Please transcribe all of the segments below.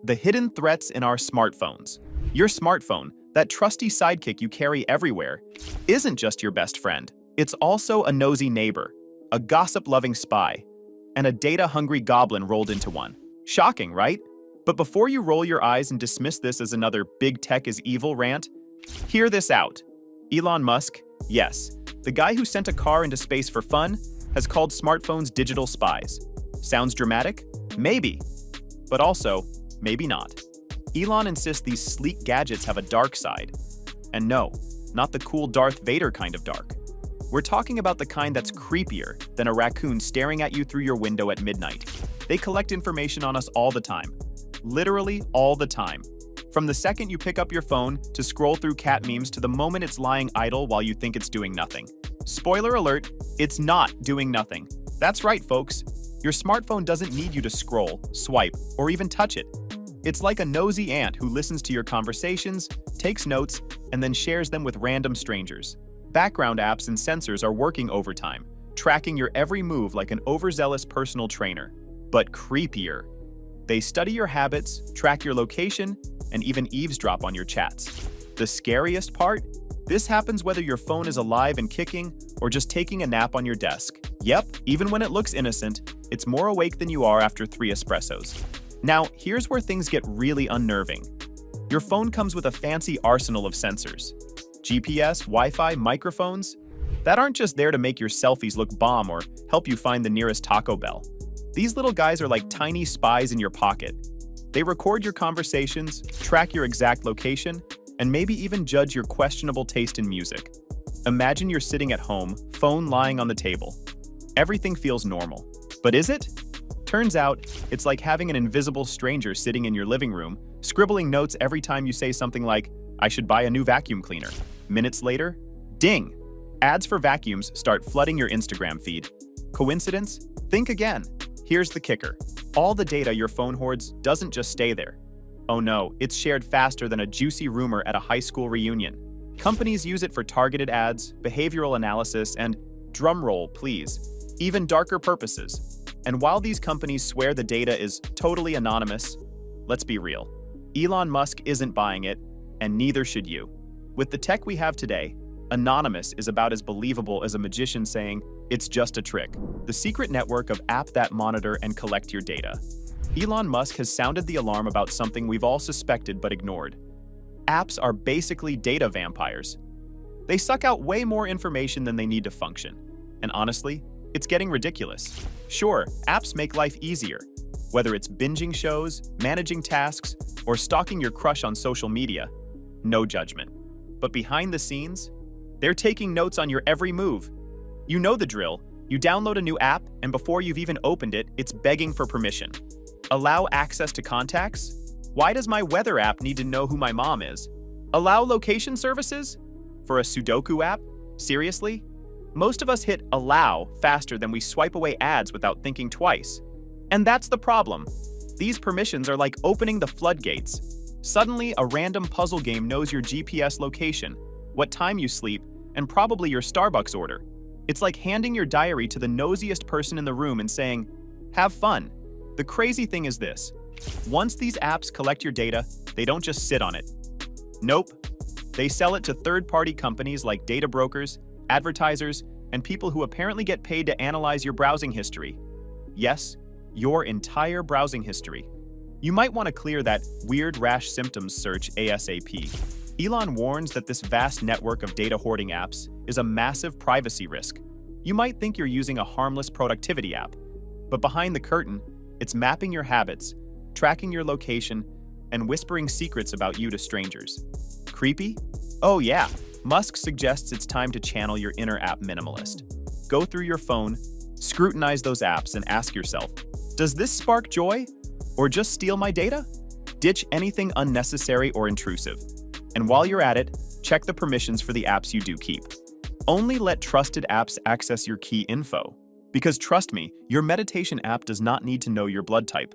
The hidden threats in our smartphones. Your smartphone, that trusty sidekick you carry everywhere, isn't just your best friend. It's also a nosy neighbor, a gossip-loving spy, and a data-hungry goblin rolled into one. Shocking, right? But before you roll your eyes and dismiss this as another big tech is evil rant, hear this out. Elon Musk, yes, the guy who sent a car into space for fun, has called smartphones digital spies. Sounds dramatic? Maybe. But also, maybe not. Elon insists these sleek gadgets have a dark side. And no, not the cool Darth Vader kind of dark. We're talking about the kind that's creepier than a raccoon staring at you through your window at midnight. They collect information on us all the time. Literally all the time. From the second you pick up your phone to scroll through cat memes to the moment it's lying idle while you think it's doing nothing. Spoiler alert, it's not doing nothing. That's right, folks. Your smartphone doesn't need you to scroll, swipe, or even touch it. It's like a nosy ant who listens to your conversations, takes notes, and then shares them with random strangers. Background apps and sensors are working overtime, tracking your every move like an overzealous personal trainer. But creepier. They study your habits, track your location, and even eavesdrop on your chats. The scariest part? This happens whether your phone is alive and kicking or just taking a nap on your desk. Yep, even when it looks innocent, it's more awake than you are after 3 espressos. Now, here's where things get really unnerving. Your phone comes with a fancy arsenal of sensors. GPS, Wi-Fi, microphones, that aren't just there to make your selfies look bomb or help you find the nearest Taco Bell. These little guys are like tiny spies in your pocket. They record your conversations, track your exact location, and maybe even judge your questionable taste in music. Imagine you're sitting at home, phone lying on the table. Everything feels normal. But is it? Turns out, it's like having an invisible stranger sitting in your living room, scribbling notes every time you say something like, "I should buy a new vacuum cleaner." Minutes later, ding! Ads for vacuums start flooding your Instagram feed. Coincidence? Think again. Here's the kicker. All the data your phone hoards doesn't just stay there. Oh no, it's shared faster than a juicy rumor at a high school reunion. Companies use it for targeted ads, behavioral analysis, and, drumroll please, even darker purposes. And while these companies swear the data is totally anonymous, let's be real. Elon Musk isn't buying it, and neither should you. With the tech we have today, anonymous is about as believable as a magician saying, "It's just a trick." The secret network of apps that monitor and collect your data. Elon Musk has sounded the alarm about something we've all suspected but ignored. Apps are basically data vampires. They suck out way more information than they need to function. And honestly, it's getting ridiculous. Sure, apps make life easier. Whether it's binging shows, managing tasks, or stalking your crush on social media, no judgment. But behind the scenes, they're taking notes on your every move. You know the drill. You download a new app, and before you've even opened it, it's begging for permission. Allow access to contacts? Why does my weather app need to know who my mom is? Allow location services? For a Sudoku app? Seriously? Most of us hit allow faster than we swipe away ads without thinking twice. And that's the problem. These permissions are like opening the floodgates. Suddenly, a random puzzle game knows your GPS location, what time you sleep, and probably your Starbucks order. It's like handing your diary to the nosiest person in the room and saying, "Have fun." The crazy thing is this. Once these apps collect your data, they don't just sit on it. Nope. They sell it to third-party companies like data brokers, advertisers, and people who apparently get paid to analyze your browsing history. Yes, your entire browsing history. You might want to clear that weird rash symptoms search ASAP. Elon warns that this vast network of data hoarding apps is a massive privacy risk. You might think you're using a harmless productivity app, but behind the curtain, it's mapping your habits, tracking your location, and whispering secrets about you to strangers. Creepy? Oh yeah, Musk suggests it's time to channel your inner app minimalist. Go through your phone, scrutinize those apps, and ask yourself, does this spark joy? Or just steal my data? Ditch anything unnecessary or intrusive. And while you're at it, check the permissions for the apps you do keep. Only let trusted apps access your key info. Because trust me, your meditation app does not need to know your blood type.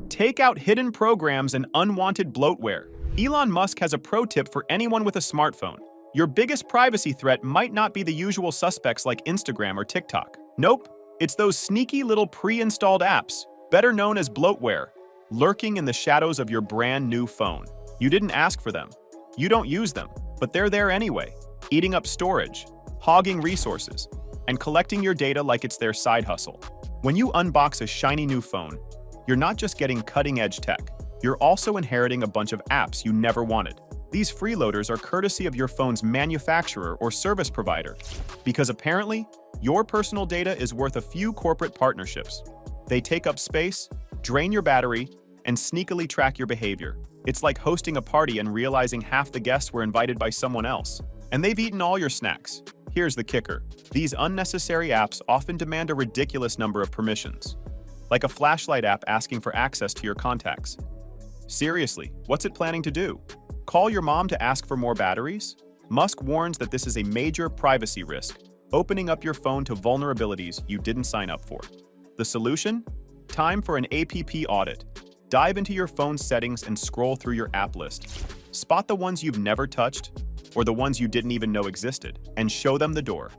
Take out hidden programs and unwanted bloatware. Elon Musk has a pro tip for anyone with a smartphone. Your biggest privacy threat might not be the usual suspects like Instagram or TikTok. Nope, it's those sneaky little pre-installed apps, better known as bloatware. lurking in the shadows of your brand new phone. You didn't ask for them. You don't use them, but they're there anyway, eating up storage, hogging resources, and collecting your data like it's their side hustle. When you unbox a shiny new phone, you're not just getting cutting-edge tech, you're also inheriting a bunch of apps you never wanted. These freeloaders are courtesy of your phone's manufacturer or service provider, because apparently, your personal data is worth a few corporate partnerships. They take up space, drain your battery, and sneakily track your behavior. It's like hosting a party and realizing half the guests were invited by someone else, and they've eaten all your snacks. Here's the kicker. These unnecessary apps often demand a ridiculous number of permissions, like a flashlight app asking for access to your contacts. Seriously, what's it planning to do? Call your mom to ask for more batteries? Musk warns that this is a major privacy risk, opening up your phone to vulnerabilities you didn't sign up for. The solution? Time for an app audit. Dive into your phone's settings and scroll through your app list. Spot the ones you've never touched, or the ones you didn't even know existed, and show them the door.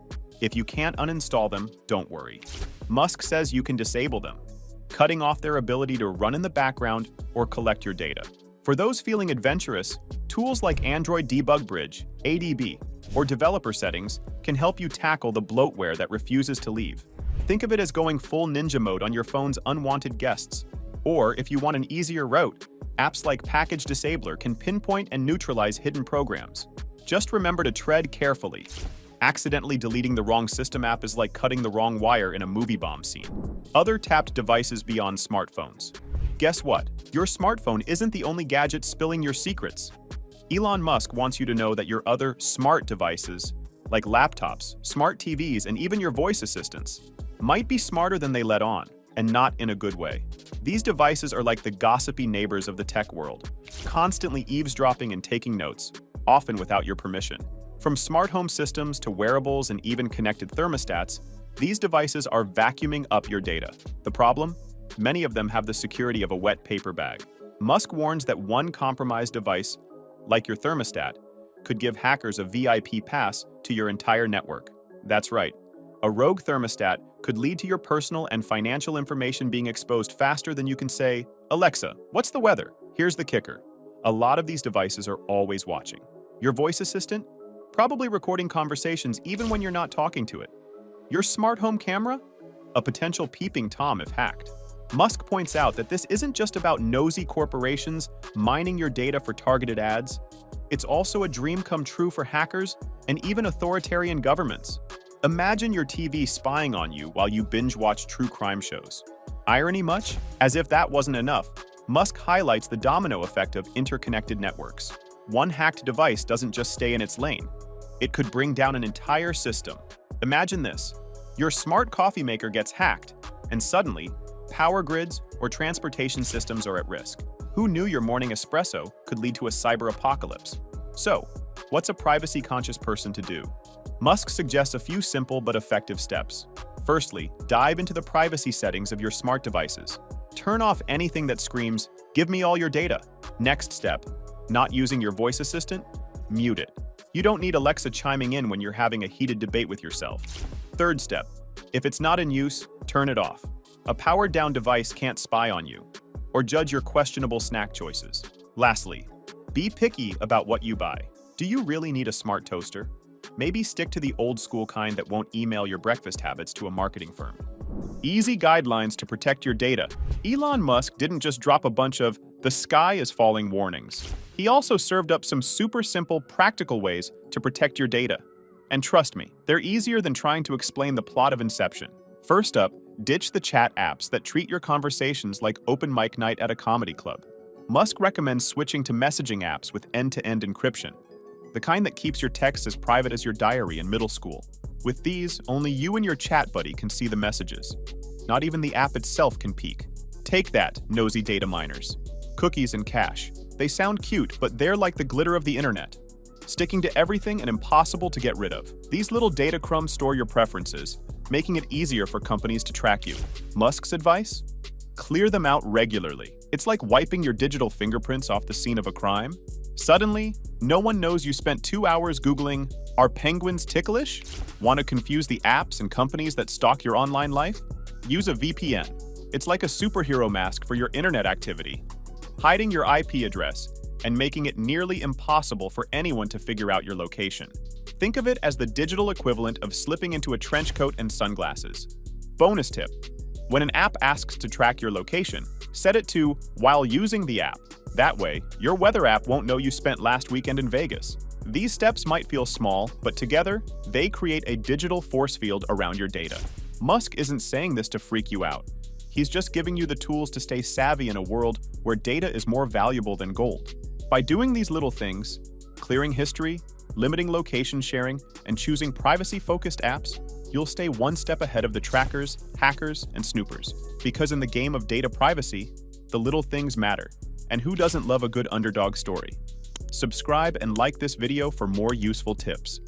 If you can't uninstall them, don't worry. Musk says you can disable them, cutting off their ability to run in the background or collect your data. For those feeling adventurous, tools like Android Debug Bridge, ADB, or developer settings can help you tackle the bloatware that refuses to leave. Think of it as going full ninja mode on your phone's unwanted guests. Or if you want an easier route, apps like Package Disabler can pinpoint and neutralize hidden programs. Just remember to tread carefully. Accidentally deleting the wrong system app is like cutting the wrong wire in a movie bomb scene. Other tapped devices beyond smartphones. Guess what? Your smartphone isn't the only gadget spilling your secrets. Elon Musk wants you to know that your other smart devices, like laptops, smart TVs, and even your voice assistants, might be smarter than they let on, and not in a good way. These devices are like the gossipy neighbors of the tech world, constantly eavesdropping and taking notes, often without your permission. From smart home systems to wearables and even connected thermostats, these devices are vacuuming up your data. The problem? Many of them have the security of a wet paper bag. Musk warns that one compromised device, like your thermostat, could give hackers a VIP pass to your entire network. That's right. A rogue thermostat could lead to your personal and financial information being exposed faster than you can say, "Alexa, what's the weather?" Here's the kicker. A lot of these devices are always watching. Your voice assistant? Probably recording conversations even when you're not talking to it. Your smart home camera? A potential peeping Tom if hacked. Musk points out that this isn't just about nosy corporations mining your data for targeted ads. It's also a dream come true for hackers and even authoritarian governments. Imagine your TV spying on you while you binge-watch true crime shows. Irony much? As if that wasn't enough, Musk highlights the domino effect of interconnected networks. One hacked device doesn't just stay in its lane. It could bring down an entire system. Imagine this. Your smart coffee maker gets hacked, and suddenly, power grids or transportation systems are at risk. Who knew your morning espresso could lead to a cyber apocalypse? So, what's a privacy-conscious person to do? Musk suggests a few simple but effective steps. Firstly, dive into the privacy settings of your smart devices. Turn off anything that screams, "Give me all your data." Next step, not using your voice assistant? Mute it. You don't need Alexa chiming in when you're having a heated debate with yourself. Third step, if it's not in use, turn it off. A powered-down device can't spy on you or judge your questionable snack choices. Lastly, be picky about what you buy. Do you really need a smart toaster? Maybe stick to the old-school kind that won't email your breakfast habits to a marketing firm. Easy guidelines to protect your data. Elon Musk didn't just drop a bunch of "the sky is falling" warnings. He also served up some super simple, practical ways to protect your data. And trust me, they're easier than trying to explain the plot of Inception. First up, ditch the chat apps that treat your conversations like open mic night at a comedy club. Musk recommends switching to messaging apps with end-to-end encryption, the kind that keeps your texts as private as your diary in middle school. With these, only you and your chat buddy can see the messages. Not even the app itself can peek. Take that, nosy data miners. Cookies and cache. They sound cute, but they're like the glitter of the internet, sticking to everything and impossible to get rid of. These little data crumbs store your preferences, making it easier for companies to track you. Musk's advice? Clear them out regularly. It's like wiping your digital fingerprints off the scene of a crime. Suddenly, no one knows you spent 2 hours Googling, "Are penguins ticklish?" Want to confuse the apps and companies that stalk your online life? Use a VPN. It's like a superhero mask for your internet activity, hiding your IP address and making it nearly impossible for anyone to figure out your location. Think of it as the digital equivalent of slipping into a trench coat and sunglasses. Bonus tip: when an app asks to track your location, set it to "while using the app." That way, your weather app won't know you spent last weekend in Vegas. These steps might feel small, but together, they create a digital force field around your data. Musk isn't saying this to freak you out. He's just giving you the tools to stay savvy in a world where data is more valuable than gold. By doing these little things, clearing history, limiting location sharing, and choosing privacy-focused apps, you'll stay one step ahead of the trackers, hackers, and snoopers. Because in the game of data privacy, the little things matter. And who doesn't love a good underdog story? Subscribe and like this video for more useful tips.